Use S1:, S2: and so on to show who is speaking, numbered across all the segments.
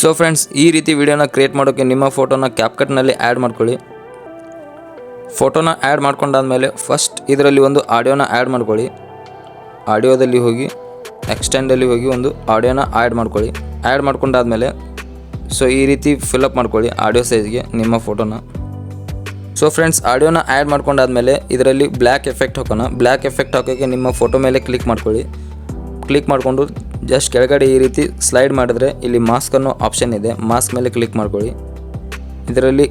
S1: So friends, ಈ ರೀತಿ ವಿಡಿಯೋನ ಕ್ರಿಯೇಟ್ ಮಾಡೋಕ್ಕೆ ನಿಮ್ಮ ಫೋಟೋನ ಕ್ಯಾಪ್ಕಟ್ನಲ್ಲಿ ಆ್ಯಡ್ ಮಾಡ್ಕೊಳ್ಳಿ. ಫೋಟೋನ ಆ್ಯಡ್ ಮಾಡ್ಕೊಂಡಾದ್ಮೇಲೆ ಫಸ್ಟ್ ಇದರಲ್ಲಿ ಒಂದು ಆಡಿಯೋನ ಆ್ಯಡ್ ಮಾಡ್ಕೊಳ್ಳಿ. ಆಡಿಯೋದಲ್ಲಿ ಹೋಗಿ ಎಕ್ಸ್ಟೆಂಡಲ್ಲಿ ಹೋಗಿ ಒಂದು ಆಡಿಯೋನ ಆ್ಯಡ್ ಮಾಡ್ಕೊಳ್ಳಿ. ಆ್ಯಡ್ ಮಾಡ್ಕೊಂಡಾದ್ಮೇಲೆ ಸೊ ಈ ರೀತಿ ಫಿಲಪ್ ಮಾಡ್ಕೊಳ್ಳಿ ಆಡಿಯೋ ಸೈಜ್ಗೆ ನಿಮ್ಮ ಫೋಟೋನ. ಸೊ ಫ್ರೆಂಡ್ಸ್, ಆಡಿಯೋನ ಆ್ಯಡ್ ಮಾಡ್ಕೊಂಡಾದ್ಮೇಲೆ ಇದರಲ್ಲಿ ಬ್ಲ್ಯಾಕ್ ಎಫೆಕ್ಟ್ ಹಾಕೋಣ. ಬ್ಲ್ಯಾಕ್ ಎಫೆಕ್ಟ್ ಹಾಕೋಕ್ಕೆ ನಿಮ್ಮ ಫೋಟೋ ಮೇಲೆ ಕ್ಲಿಕ್ ಮಾಡ್ಕೊಳ್ಳಿ. ಕ್ಲಿಕ್ ಮಾಡಿಕೊಂಡು ಜಸ್ಟ್ ಕೆಳಗಡೆ ಈ ರೀತಿ ಸ್ಲೈಡ್ ಮಾಡಿದ್ರೆ ಇಲ್ಲಿ ಮಾಸ್ಕ್ ಅನ್ನೋ ಆಪ್ಷನ್ ಇದೆ. ಮಾಸ್ಕ್ ಮೇಲೆ ಕ್ಲಿಕ್ ಮಾಡ್ಕೊಳ್ಳಿ. ಇದರಲ್ಲಿ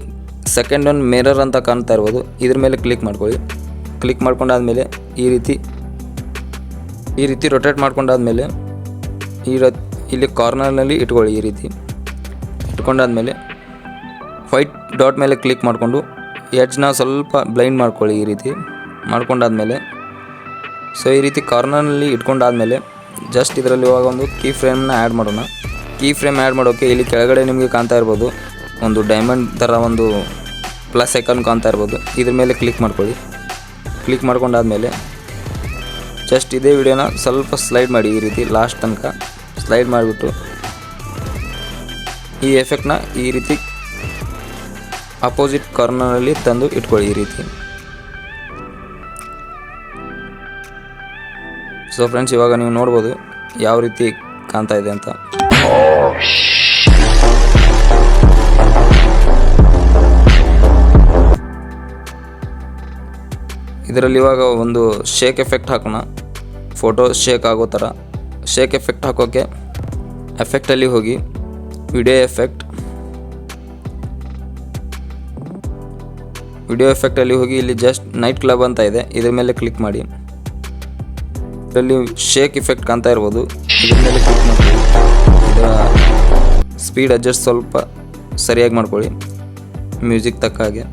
S1: ಸೆಕೆಂಡ್ ಒನ್ ಮಿರರ್ ಅಂತ ಕಾಣ್ತಾ ಇರ್ಬೋದು, ಇದ್ರ ಮೇಲೆ ಕ್ಲಿಕ್ ಮಾಡ್ಕೊಳ್ಳಿ. ಕ್ಲಿಕ್ ಮಾಡ್ಕೊಂಡಾದ್ಮೇಲೆ ಈ ರೀತಿ ರೊಟೇಟ್ ಮಾಡ್ಕೊಂಡಾದ್ಮೇಲೆ ಇಲ್ಲಿ ಕಾರ್ನರ್ನಲ್ಲಿ ಇಟ್ಕೊಳ್ಳಿ. ಈ ರೀತಿ ಇಟ್ಕೊಂಡಾದ್ಮೇಲೆ ವೈಟ್ ಡಾಟ್ ಮೇಲೆ ಕ್ಲಿಕ್ ಮಾಡಿಕೊಂಡು ಎಡ್ಜ್ನ ಸ್ವಲ್ಪ ಬ್ಲೈಂಡ್ ಮಾಡ್ಕೊಳ್ಳಿ. ಈ ರೀತಿ ಮಾಡ್ಕೊಂಡಾದ್ಮೇಲೆ ಸೊ ಈ ರೀತಿ ಕಾರ್ನರ್ನಲ್ಲಿ ಇಟ್ಕೊಂಡಾದ್ಮೇಲೆ ಜಸ್ಟ್ ಇದರಲ್ಲಿ ಇವಾಗ ಒಂದು ಕೀ ಫ್ರೇಮ್ನ ಆ್ಯಡ್ ಮಾಡೋಣ. ಕೀ ಫ್ರೇಮ್ ಆ್ಯಡ್ ಮಾಡೋಕ್ಕೆ ಇಲ್ಲಿ ಕೆಳಗಡೆ ನಿಮಗೆ ಕಾಣ್ತಾ ಇರ್ಬೋದು ಒಂದು ಡೈಮಂಡ್ ಥರ ಒಂದು ಪ್ಲಸ್ ಐಕಾನ್ ಕಾಣ್ತಾ ಇರ್ಬೋದು. ಇದ್ರ ಮೇಲೆ ಕ್ಲಿಕ್ ಮಾಡ್ಕೊಳ್ಳಿ. ಕ್ಲಿಕ್ ಮಾಡ್ಕೊಂಡಾದ್ಮೇಲೆ ಜಸ್ಟ್ ಇದೇ ವಿಡಿಯೋನ ಸ್ವಲ್ಪ ಸ್ಲೈಡ್ ಮಾಡಿ. ಈ ರೀತಿ ಲಾಸ್ಟ್ ತನಕ ಸ್ಲೈಡ್ ಮಾಡಿಬಿಟ್ಟು ಈ ಎಫೆಕ್ಟ್ನ ಈ ರೀತಿ ಅಪೋಸಿಟ್ ಕಾರ್ನರಲ್ಲಿ ತಂದು ಇಟ್ಕೊಳ್ಳಿ. ಈ ರೀತಿ. ಸೊ ಫ್ರೆಂಡ್ಸ್, ಇವಾಗ ನೀವು ನೋಡ್ಬೋದು ಯಾವ ರೀತಿ ಕಾಣ್ತಾ ಇದೆ ಅಂತ. ಇದರಲ್ಲಿ ಇವಾಗ ಒಂದು ಶೇಕ್ ಎಫೆಕ್ಟ್ ಹಾಕೋಣ. ಫೋಟೋ ಶೇಕ್ ಆಗೋ ಥರ ಶೇಕ್ ಎಫೆಕ್ಟ್ ಹಾಕೋಕ್ಕೆ ಎಫೆಕ್ಟಲ್ಲಿ ಹೋಗಿ ವಿಡಿಯೋ ಎಫೆಕ್ಟಲ್ಲಿ ಹೋಗಿ ಇಲ್ಲಿ ಜಸ್ಟ್ ನೈಟ್ ಕ್ಲಬ್ ಅಂತ ಇದೆ, ಇದ್ರ ಮೇಲೆ ಕ್ಲಿಕ್ ಮಾಡಿ. ಇದರಲ್ಲಿ ಶೇಕ್ ಇಫೆಕ್ಟ್ ಕಾಣ್ತಾ ಇರ್ಬೋದು, ಇದ್ರ ಮೇಲೆ ಕ್ಲಿಕ್ ಮಾಡ್ಕೊಳ್ಳಿ. ಇದರ ಸ್ಪೀಡ್ ಅಡ್ಜಸ್ಟ್ ಸ್ವಲ್ಪ ಸರಿಯಾಗಿ ಮಾಡ್ಕೊಳ್ಳಿ ಮ್ಯೂಸಿಕ್ ತಕ್ಕ ಹಾಗೆ.